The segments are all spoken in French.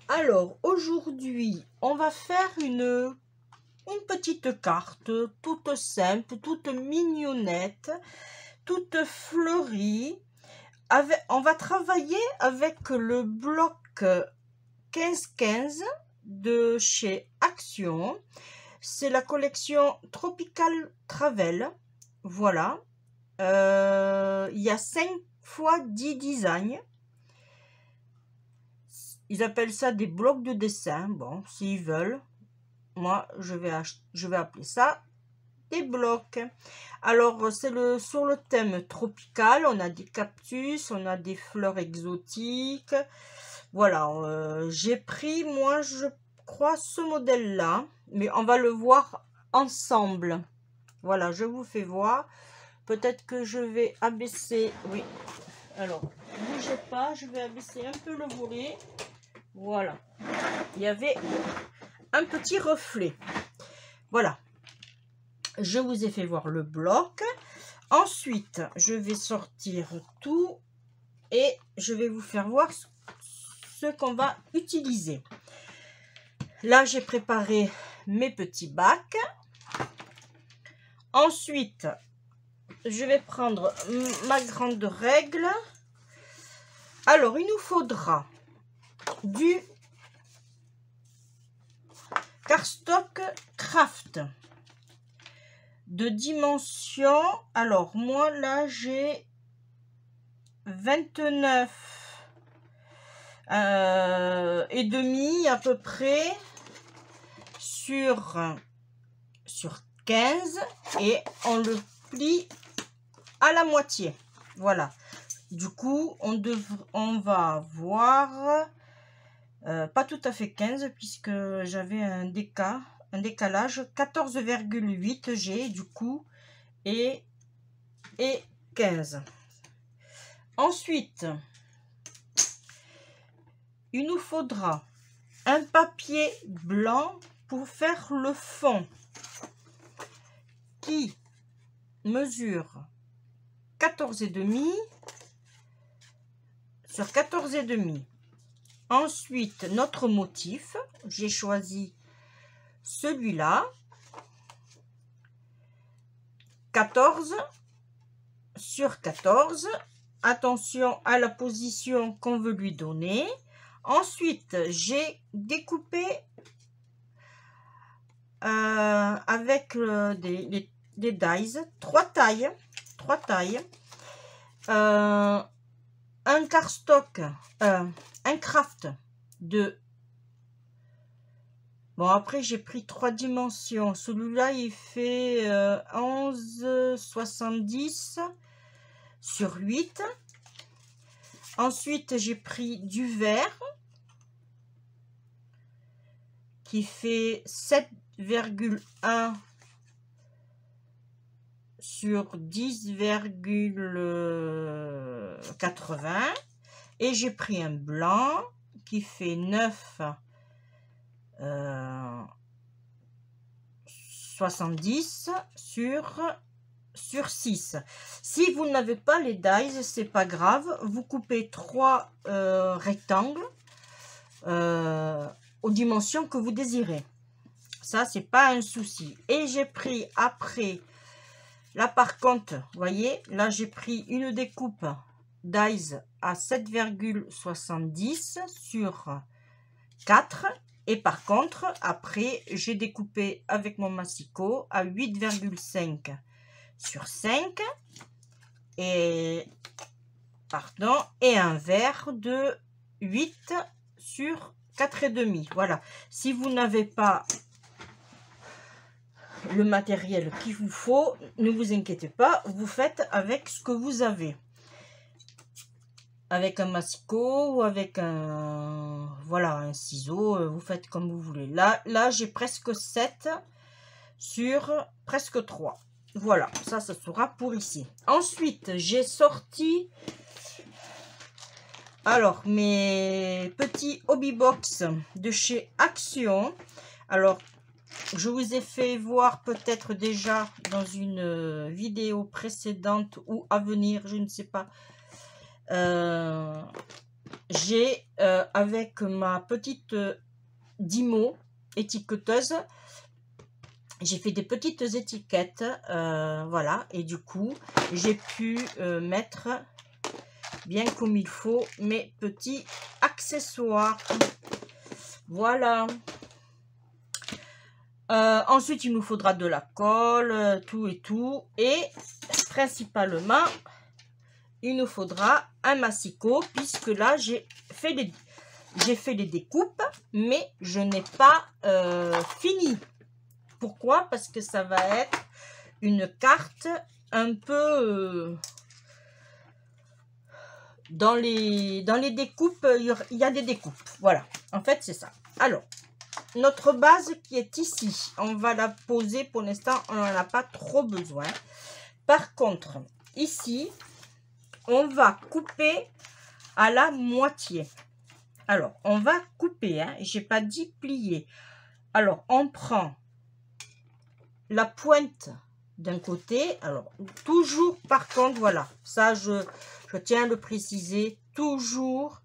Alors aujourd'hui on va faire une petite carte toute simple, toute mignonnette, toute fleurie. On va travailler avec le bloc 15-15 de chez Action. C'est la collection Tropical Travel. Voilà. Il y a 5 x 10 designs. Ils appellent ça des blocs de dessin. Bon, s'ils veulent. Moi, je vais appeler ça des blocs. Alors, c'est sur le thème tropical. On a des cactus, on a des fleurs exotiques. Voilà, j'ai pris, moi, je crois, ce modèle-là. Mais on va le voir ensemble. Voilà, je vous fais voir. Peut-être que je vais abaisser... Oui, alors, bougez pas, je vais abaisser un peu le volet. Voilà, il y avait un petit reflet. Voilà, je vous ai fait voir le bloc. Ensuite, je vais sortir tout et je vais vous faire voir ce qu'on va utiliser. Là, j'ai préparé mes petits bacs. Ensuite, je vais prendre ma grande règle. Alors, il nous faudra du cardstock craft de dimension. Alors moi là j'ai 29 et demi à peu près sur 15 et on le plie à la moitié. Voilà, du coup on va avoir pas tout à fait 15 puisque j'avais un décalage 14,8 G du coup et 15. Ensuite, il nous faudra un papier blanc pour faire le fond qui mesure 14,5 sur 14,5. Ensuite, notre motif, j'ai choisi celui-là, 14 sur 14. Attention à la position qu'on veut lui donner. Ensuite, j'ai découpé avec des dies, 3 tailles. Un cardstock, un craft de... Bon, après, j'ai pris 3 dimensions. Celui-là, il fait 11,70 sur 8. Ensuite, j'ai pris du vert qui fait 7,1 sur 10,80. Et j'ai pris un blanc qui fait 9 70 sur 6. Si vous n'avez pas les dies, c'est pas grave, vous coupez 3 rectangles aux dimensions que vous désirez. Ça, c'est pas un souci. Et j'ai pris après, là par contre, vous voyez, là j'ai pris une découpe dies à 7,70 sur 4. Et par contre, après, j'ai découpé avec mon massicot à 8,5 sur 5. Et, pardon, et un vert de 8 sur 4,5. Voilà. Si vous n'avez pas le matériel qu'il vous faut, ne vous inquiétez pas, vous faites avec ce que vous avez. Avec un massicot ou avec un ciseau, vous faites comme vous voulez. Là j'ai presque 7 sur presque 3. Voilà, ça sera pour ici. Ensuite, j'ai sorti alors mes petits hobby box de chez Action. Alors, je vous ai fait voir peut-être déjà dans une vidéo précédente ou à venir, je ne sais pas. j'ai avec ma petite Dymo étiqueteuse, j'ai fait des petites étiquettes, voilà, et du coup j'ai pu mettre bien comme il faut mes petits accessoires. Voilà. Ensuite il nous faudra de la colle, tout et tout, et principalement il nous faudra un massicot, puisque là j'ai fait les découpes, mais je n'ai pas fini. Pourquoi? Parce que ça va être une carte un peu dans les découpes, il y a des découpes. Voilà, en fait c'est ça. Alors, notre base qui est ici, on va la poser. Pour l'instant, on n'en a pas trop besoin. Par contre, ici, on va couper à la moitié. Alors, on va couper, hein, j'ai pas dit plier. Alors, on prend la pointe d'un côté. Alors, toujours, par contre, voilà, ça, je tiens à le préciser, toujours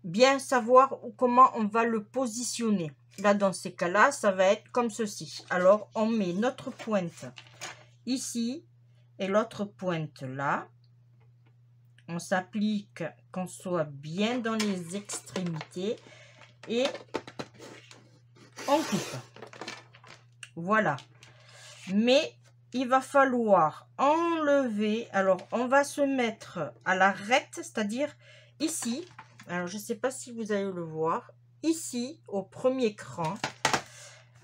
bien savoir comment on va le positionner. Là, dans ces cas-là, ça va être comme ceci. Alors, on met notre pointe ici et l'autre pointe là. On s'applique qu'on soit bien dans les extrémités et on coupe. Voilà. Mais il va falloir enlever. Alors, on va se mettre à l'arête, c'est-à-dire ici. Alors, je ne sais pas si vous allez le voir. Ici, au premier cran.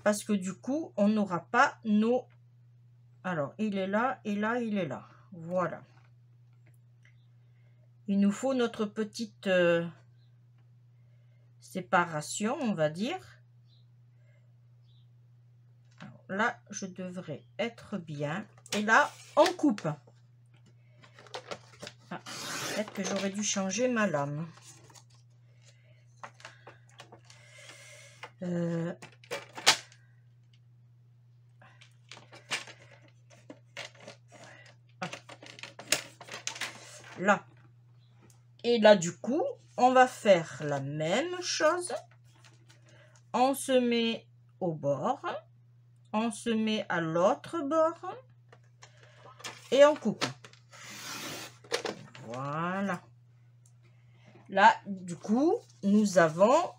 Parce que du coup, on n'aura pas nos... Alors, il est là et là, il est là. Voilà. Il nous faut notre petite séparation, on va dire. Alors, là, je devrais être bien. Et là, on coupe. Ah, peut-être que j'aurais dû changer ma lame. Là. Et là, du coup, on va faire la même chose. On se met au bord. On se met à l'autre bord. Et on coupe. Voilà. Là, du coup, nous avons...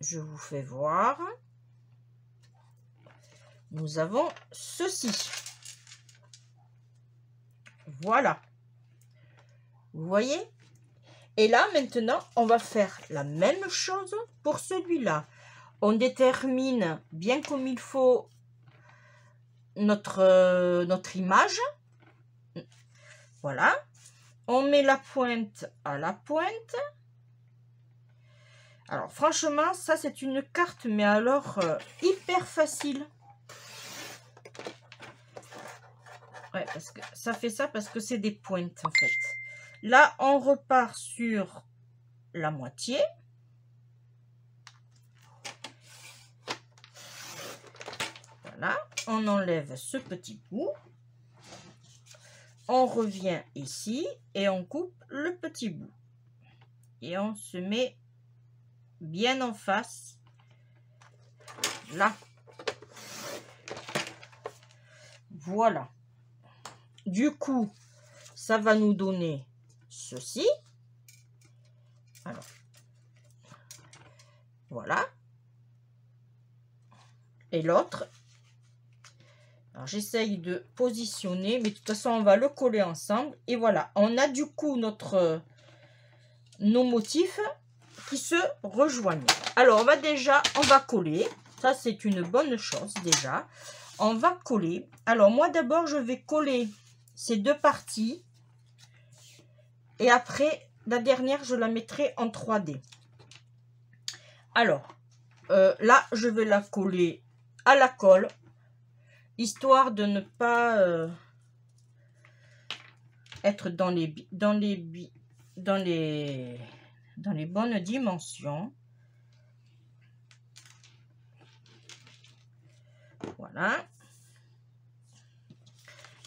Je vous fais voir. Nous avons ceci. Voilà. Vous voyez? Et là, maintenant, on va faire la même chose pour celui-là. On détermine bien comme il faut notre image. Voilà. On met la pointe à la pointe. Alors, franchement, ça, c'est une carte, mais alors, hyper facile. Ouais, parce que ça fait ça parce que c'est des pointes, en fait. Là, on repart sur la moitié. Voilà. On enlève ce petit bout. On revient ici et on coupe le petit bout. Et on se met bien en face. Là. Voilà. Du coup, ça va nous donner ceci. Alors, voilà. Et l'autre. Alors, j'essaye de positionner, mais de toute façon, on va le coller ensemble. Et voilà, on a du coup nos motifs qui se rejoignent. Alors, on va coller. Ça, c'est une bonne chose déjà. On va coller. Alors, moi, d'abord, je vais coller ces deux parties. Et après, la dernière, je la mettrai en 3D. Alors, là, je vais la coller à la colle, histoire de ne pas être dans les bonnes dimensions. Voilà.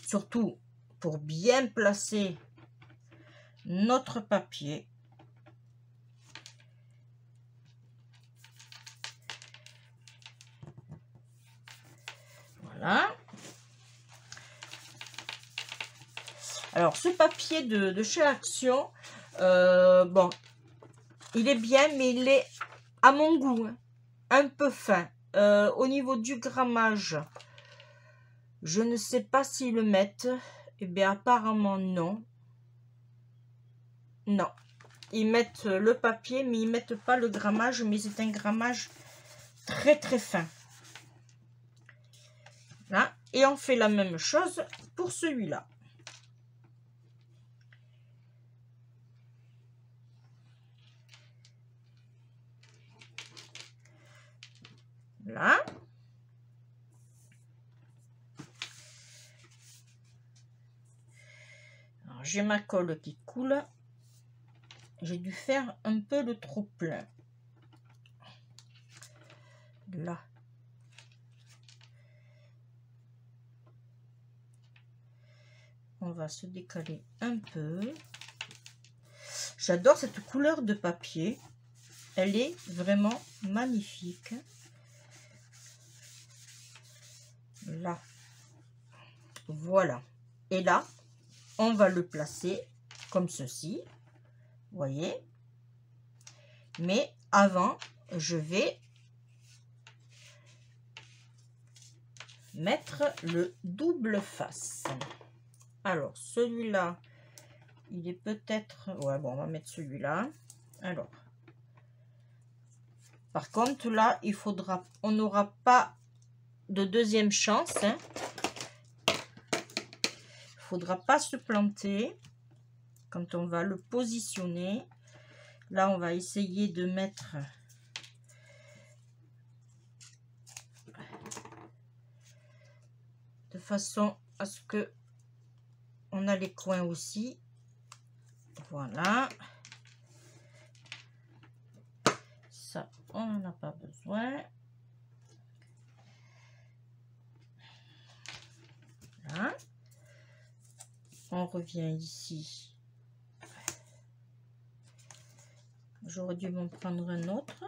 Surtout pour bien placer notre papier. Voilà. Alors, ce papier de chez Action, bon, il est bien, mais il est, à mon goût, un peu fin. Au niveau du grammage, je ne sais pas s'ils le mettent. Eh bien, apparemment, non. Non. Ils mettent le papier, mais ils mettent pas le grammage, mais c'est un grammage très, très fin. Là. Et on fait la même chose pour celui-là. Là. J'ai ma colle qui coule. J'ai dû faire un peu de trop plein. Là. On va se décaler un peu. J'adore cette couleur de papier. Elle est vraiment magnifique. Là. Voilà. Et là, on va le placer comme ceci. Vous voyez? Mais avant, je vais mettre le double face. Alors, celui-là, il est peut-être... Ouais, bon, on va mettre celui-là. Alors, par contre, là, il faudra... On n'aura pas de deuxième chance. Hein. Il faudra pas se planter quand on va le positionner. Là, on va essayer de mettre... de façon à ce que on a les coins aussi. Voilà. Ça, on n'en a pas besoin. Là. On revient ici. J'aurais dû m'en prendre un autre.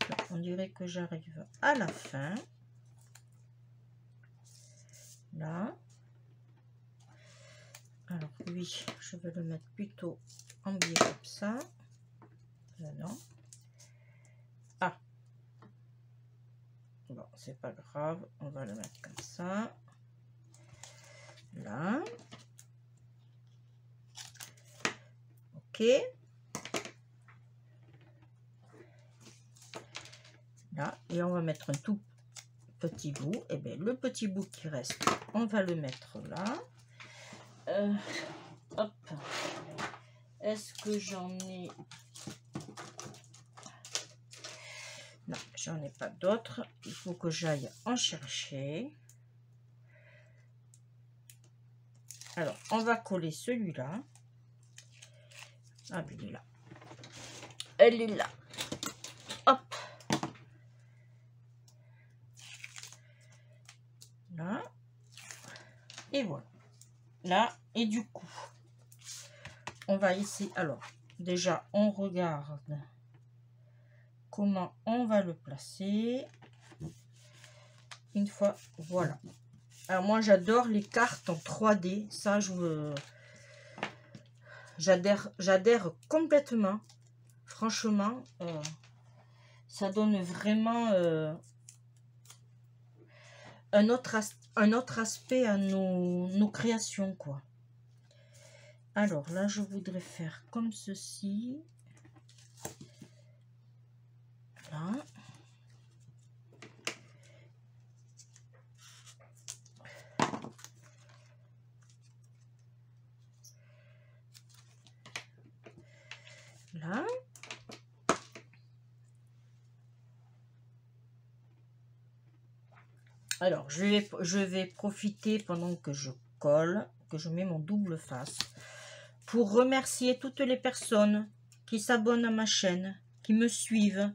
Parce qu'on dirait que j'arrive à la fin. Là. Alors oui, je vais le mettre plutôt en biais comme ça. Là, non. Ah. Bon, c'est pas grave. On va le mettre comme ça. Là. Ok. Là. Et on va mettre un tout petit bout. Et bien, le petit bout qui reste, on va le mettre là. Hop. Est-ce que j'en ai... Non, j'en ai pas d'autres. Il faut que j'aille en chercher. Alors, on va coller celui-là. Ah, il est là. Elle est là. Hop. Là. Et voilà. Là. Et du coup, on va essayer. Alors, déjà, on regarde comment on va le placer. Une fois, voilà. Alors, moi, j'adore les cartes en 3D. Ça, j'adhère complètement. Franchement, ça donne vraiment un autre aspect à nos créations, quoi. Alors là, je voudrais faire comme ceci. Là. Là. Alors, je vais profiter pendant que je colle, que je mets mon double face, pour remercier toutes les personnes qui s'abonnent à ma chaîne, qui me suivent,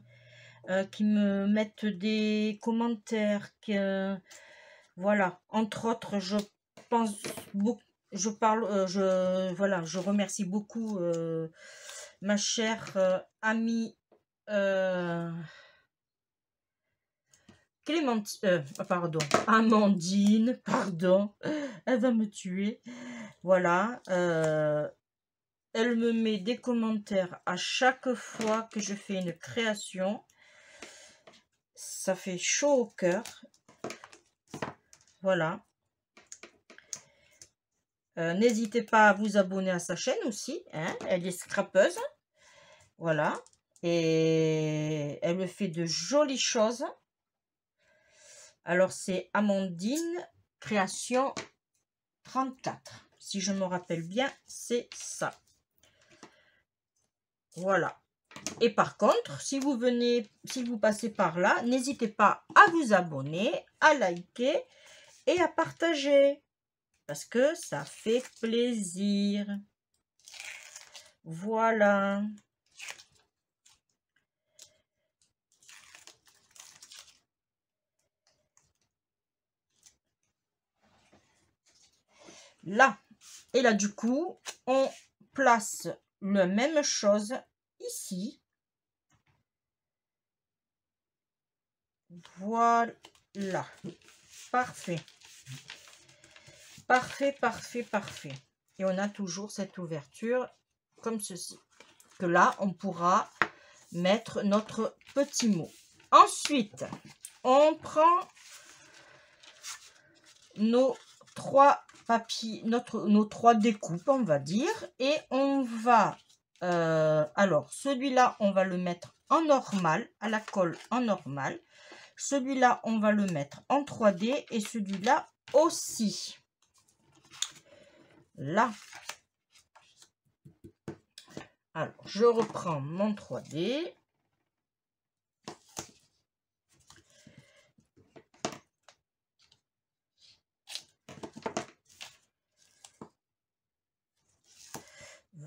qui me mettent des commentaires, voilà. Entre autres, je pense beaucoup, voilà, je remercie beaucoup ma chère amie Amandine, pardon, elle va me tuer. Voilà, elle me met des commentaires à chaque fois que je fais une création. Ça fait chaud au cœur. Voilà. N'hésitez pas à vous abonner à sa chaîne aussi, hein, elle est scrapeuse. Voilà. Et elle me fait de jolies choses. Alors, c'est Amandine Création 34. Si je me rappelle bien, c'est ça. Voilà. Et par contre, si vous passez par là, n'hésitez pas à vous abonner, à liker et à partager. Parce que ça fait plaisir. Voilà. Là. Et là, du coup, on place la même chose ici. Voilà. Parfait. Parfait, parfait, parfait. Et on a toujours cette ouverture comme ceci. Que là, on pourra mettre notre petit mot. Ensuite, on prend nos trois papiers, nos trois découpes, on va dire, et on va, alors celui-là, on va le mettre en normal, à la colle en normal. Celui-là, on va le mettre en 3D et celui-là aussi. Là. Alors, je reprends mon 3D.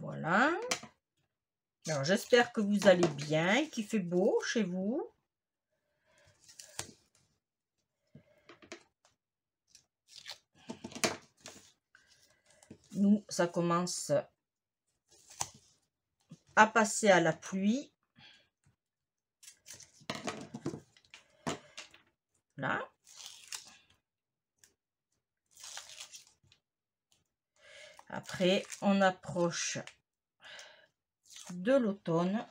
Voilà. Alors, j'espère que vous allez bien, qu'il fait beau chez vous. Nous, ça commence à passer à la pluie. Là. Après, on approche de l'automne.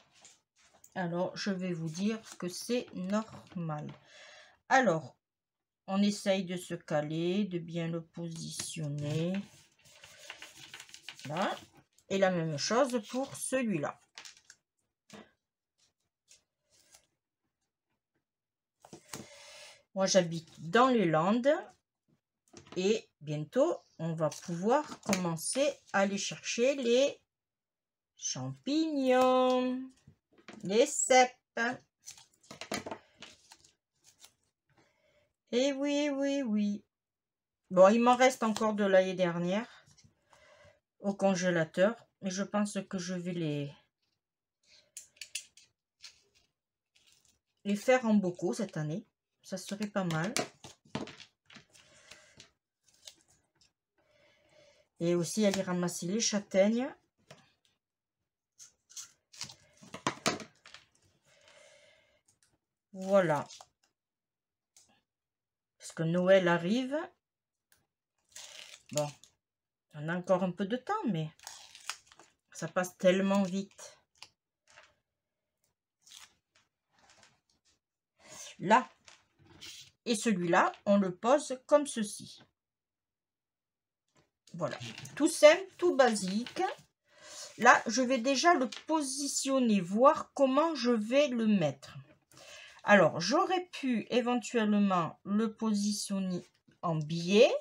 Alors, je vais vous dire que c'est normal. Alors, on essaye de se caler, de bien le positionner. Là. Et la même chose pour celui-là. Moi, j'habite dans les Landes. Et bientôt, on va pouvoir commencer à aller chercher les champignons, les cèpes. Et oui, oui, oui. Bon, il m'en reste encore de l'année dernière au congélateur. Mais je pense que je vais les faire en bocaux cette année. Ça serait pas mal. Et aussi aller ramasser les châtaignes. Voilà. Parce que Noël arrive. Bon, on a encore un peu de temps, mais ça passe tellement vite. Là. Et celui-là, on le pose comme ceci. Voilà. Tout simple, tout basique. Là, je vais déjà le positionner, voir comment je vais le mettre. Alors, j'aurais pu éventuellement le positionner en biais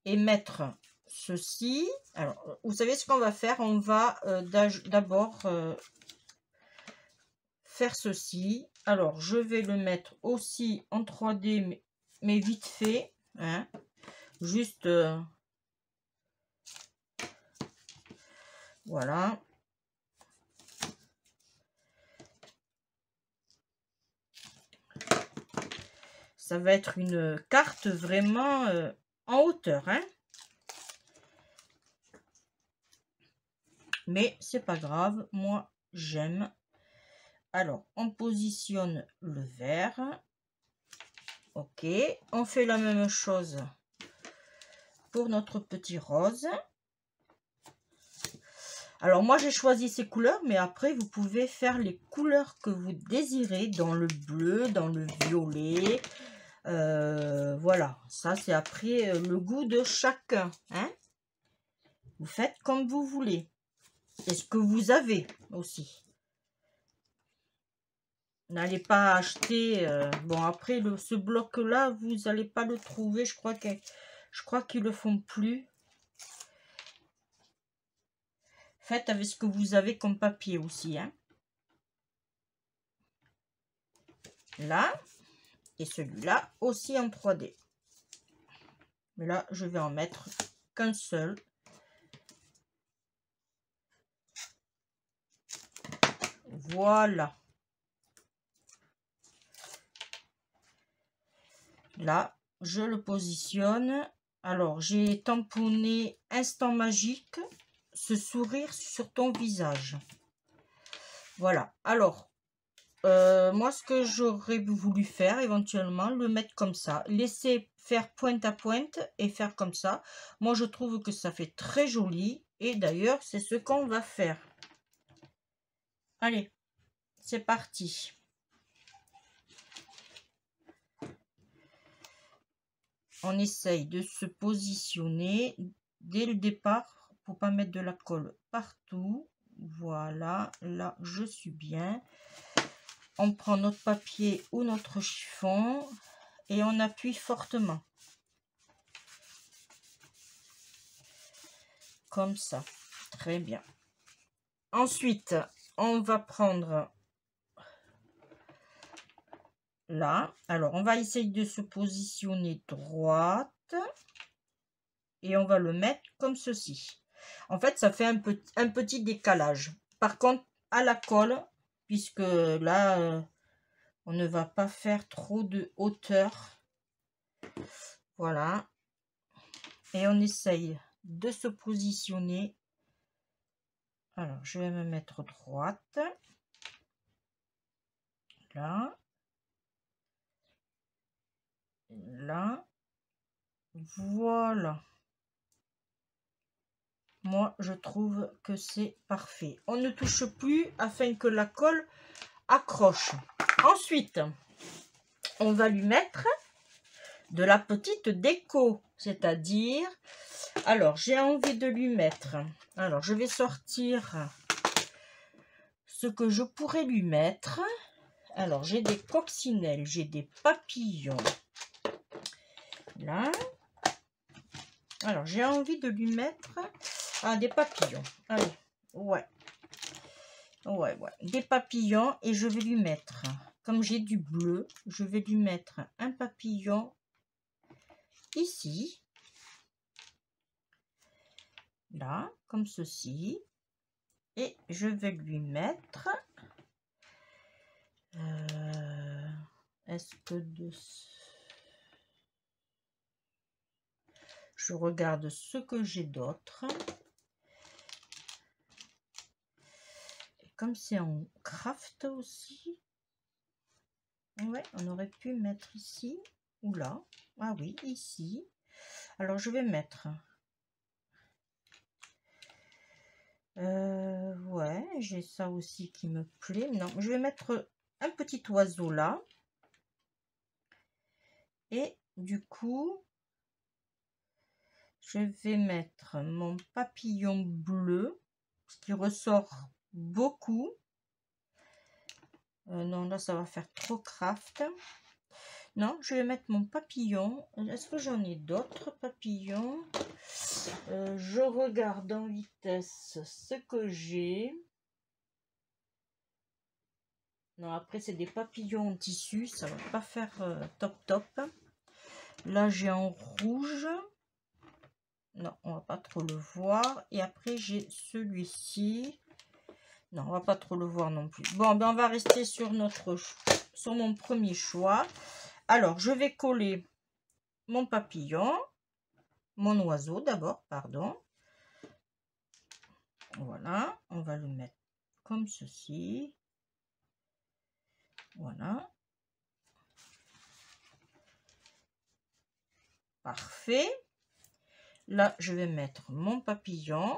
et mettre ceci. Alors, vous savez ce qu'on va faire? On va d'abord faire ceci. Alors, je vais le mettre aussi en 3D, mais vite fait. Hein, juste... voilà. Ça va être une carte vraiment en hauteur. Hein. Mais c'est pas grave, moi j'aime. Alors, on positionne le vert. Ok, on fait la même chose pour notre petit rose. Alors moi j'ai choisi ces couleurs, mais après vous pouvez faire les couleurs que vous désirez, dans le bleu, dans le violet. Voilà, ça c'est après le goût de chacun, hein. Vous faites comme vous voulez. Et ce que vous avez aussi. N'allez pas acheter... bon, après, ce bloc-là, vous n'allez pas le trouver. Je crois qu'ils le font plus. Faites avec ce que vous avez comme papier aussi, hein. Là. Et celui-là aussi en 3D. Mais là, je vais en mettre qu'un seul. Voilà. Là, je le positionne. Alors, j'ai tamponné Instant Magique, ce sourire sur ton visage. Voilà. Alors, moi, ce que j'aurais voulu faire, éventuellement, le mettre comme ça. Laisser faire pointe à pointe et faire comme ça. Moi, je trouve que ça fait très joli. Et d'ailleurs, c'est ce qu'on va faire. Allez, c'est parti. On essaye de se positionner dès le départ pour pas mettre de la colle partout. Voilà, là je suis bien. On prend notre papier ou notre chiffon et on appuie fortement. Comme ça, très bien. Ensuite, on va prendre là. Alors, on va essayer de se positionner droite. Et on va le mettre comme ceci. En fait, ça fait un petit décalage. Par contre, à la colle, puisque là, on ne va pas faire trop de hauteur. Voilà. Et on essaye de se positionner. Alors, je vais me mettre droite. Là. Là. Voilà. Moi, je trouve que c'est parfait. On ne touche plus afin que la colle accroche. Ensuite, on va lui mettre de la petite déco, c'est-à-dire, alors j'ai envie de lui mettre, alors je vais sortir ce que je pourrais lui mettre. Alors j'ai des coccinelles, j'ai des papillons, là. Alors j'ai envie de lui mettre des papillons. Allez, ouais, des papillons, et je vais lui mettre, comme j'ai du bleu, je vais lui mettre un papillon ici, là, comme ceci, et je vais lui mettre est-ce que je regarde ce que j'ai d'autre, comme c'est en craft aussi, ouais, on aurait pu mettre ici ou là. Ah oui, ici. Alors je vais mettre ouais, j'ai ça aussi qui me plaît. Non, je vais mettre un petit oiseau là, et du coup je vais mettre mon papillon bleu, ce qui ressort beaucoup. Non, là ça va faire trop craft. Non, je vais mettre mon papillon. Est-ce que j'en ai d'autres papillons? Je regarde en vitesse ce que j'ai. Non, après c'est des papillons en tissu, ça va pas faire top. Là j'ai en rouge. Non, on va pas trop le voir. Et après j'ai celui-ci. Non, on va pas trop le voir non plus. Bon, ben on va rester sur mon premier choix. Alors, je vais coller mon papillon, mon oiseau d'abord, pardon. Voilà, on va le mettre comme ceci. Voilà. Parfait. Là, je vais mettre mon papillon.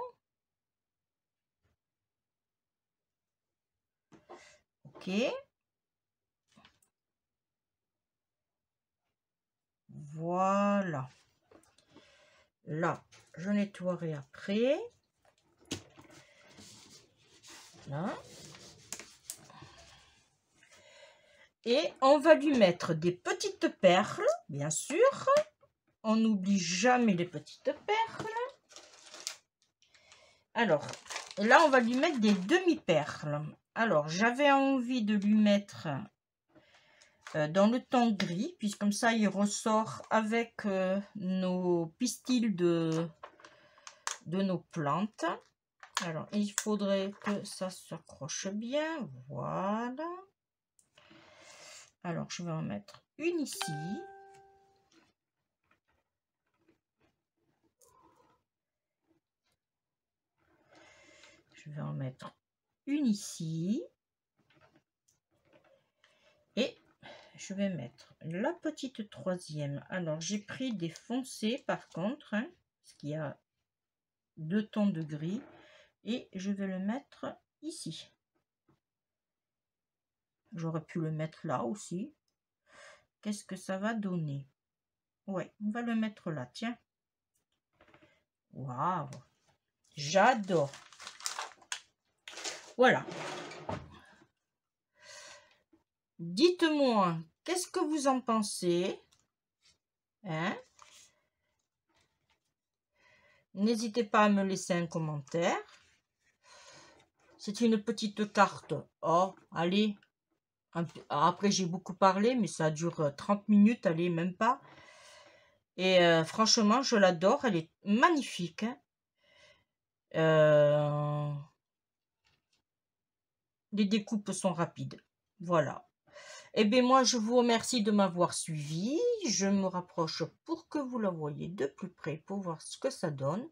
Ok. Voilà. Là, je nettoierai après. Là. Et on va lui mettre des petites perles, bien sûr. On n'oublie jamais les petites perles. Alors, là, on va lui mettre des demi-perles. Alors, j'avais envie de lui mettre dans le ton gris, puisque comme ça, il ressort avec nos pistils de nos plantes. Alors, il faudrait que ça s'accroche bien. Voilà. Alors, je vais en mettre une ici. Je vais en mettre une ici. Et je vais mettre la petite troisième. Alors, j'ai pris des foncés par contre, hein, parce qu'il y a 2 tons de gris. Et je vais le mettre ici. J'aurais pu le mettre là aussi. Qu'est-ce que ça va donner? Ouais, on va le mettre là, tiens. Waouh! J'adore! Voilà. Dites-moi, qu'est-ce que vous en pensez? Hein? N'hésitez pas à me laisser un commentaire. C'est une petite carte. Oh, allez. Après, j'ai beaucoup parlé, mais ça dure 30 minutes, allez, même pas. Et franchement, je l'adore. Elle est magnifique. Les découpes sont rapides. Voilà. Et bien, moi, je vous remercie de m'avoir suivi. Je me rapproche pour que vous la voyez de plus près pour voir ce que ça donne.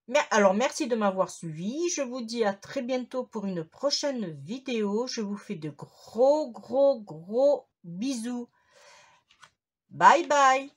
Mais alors, merci de m'avoir suivi. Je vous dis à très bientôt pour une prochaine vidéo. Je vous fais de gros bisous. Bye bye.